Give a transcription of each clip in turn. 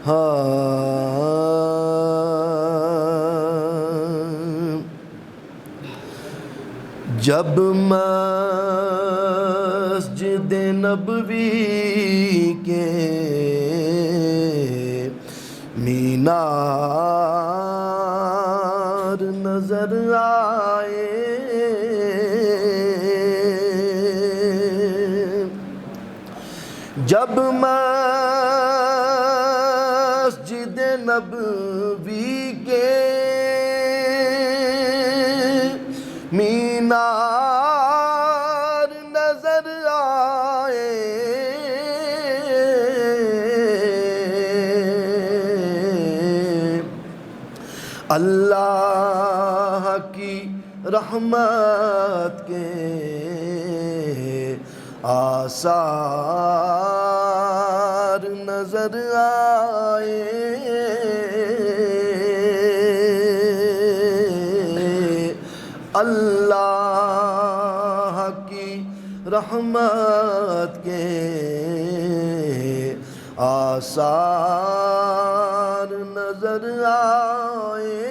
جب مسجد نبوی کے مینار نظر آئے، جب مسجد نبوی کے مینار نظر آئے، اللہ کی رحمت کے آثار نظر آئے، اللہ کی رحمت کے آثار نظر آئے۔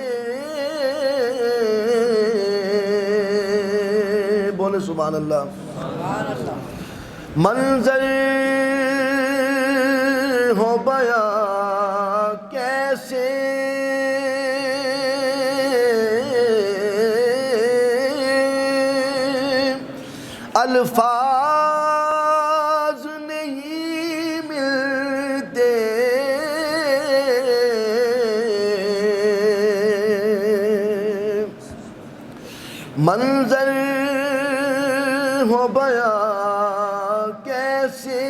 بولے سبحان اللہ۔ منظر ہو بیاں کیسے الفاظ نہیں ملتے، منظر ہو بیاں کیسے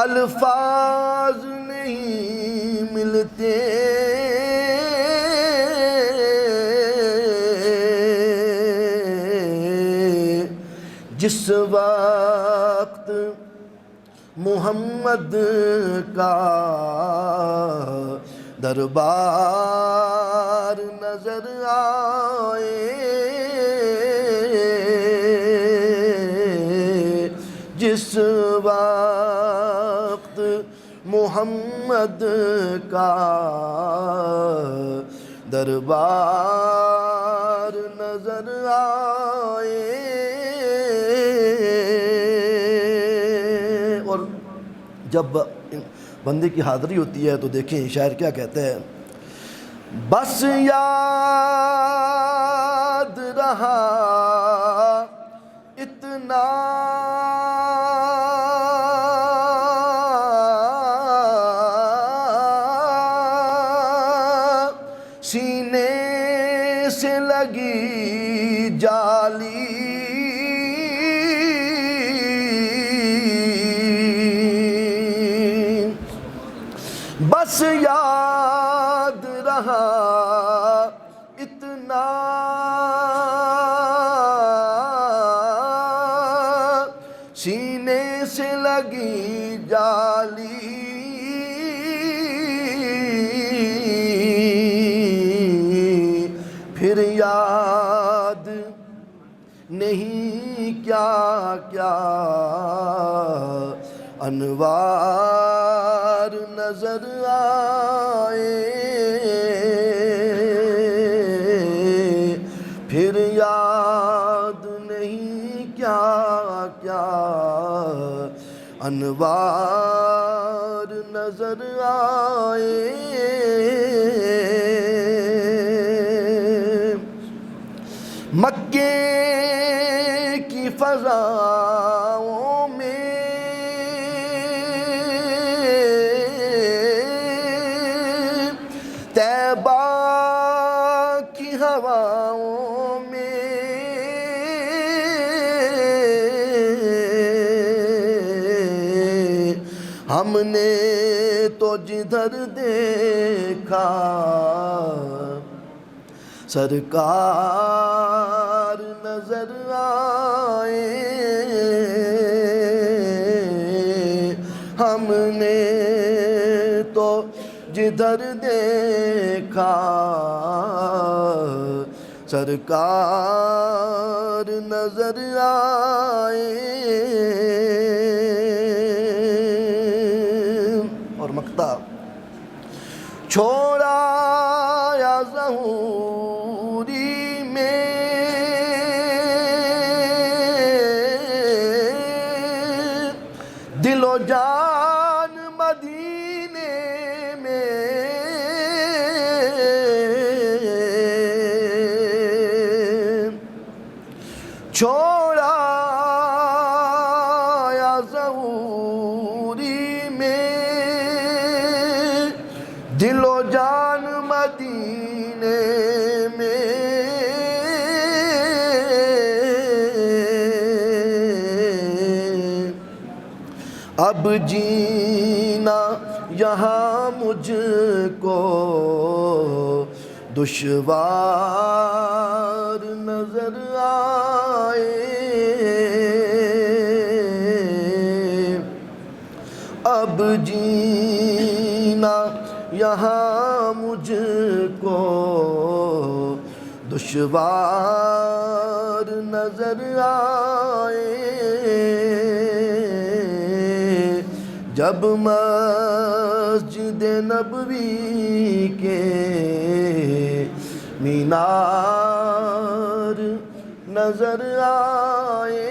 الفاظ نہیں ملتے، جس وقت محمد کا دربار نظر آئے، جس وقت محمد کا دربار نظر آئے۔ اور جب بندے کی حاضری ہوتی ہے تو دیکھیں شاعر کیا کہتے ہیں، بس یاد رہا اتنا سینے سے لگی جالی، بس یاد رہا اتنا سینے سے لگی جالی، پھر یاد نہیں کیا کیا انوار نظر آئے، پھر یاد نہیں کیا کیا انوار نظر آئے۔ مکے کی فضاؤں میں طیبہ کی ہواؤں میں ہم نے تو جدھر دیکھا سرکار نظر آئے، ہم نے تو جدھر دیکھا سرکار نظر آئے۔ اور مقطع چھوڑا یا ظہوری میں دل و جان مدینے میں چھوڑا یا ظہوری میں دل و جان مدینے میں اب جینا یہاں مجھ کو دشوار نظر آئے اب جینا یہاں مجھ کو دشوار نظر آئے جب مسجد نبوی کے مینار نظر آئے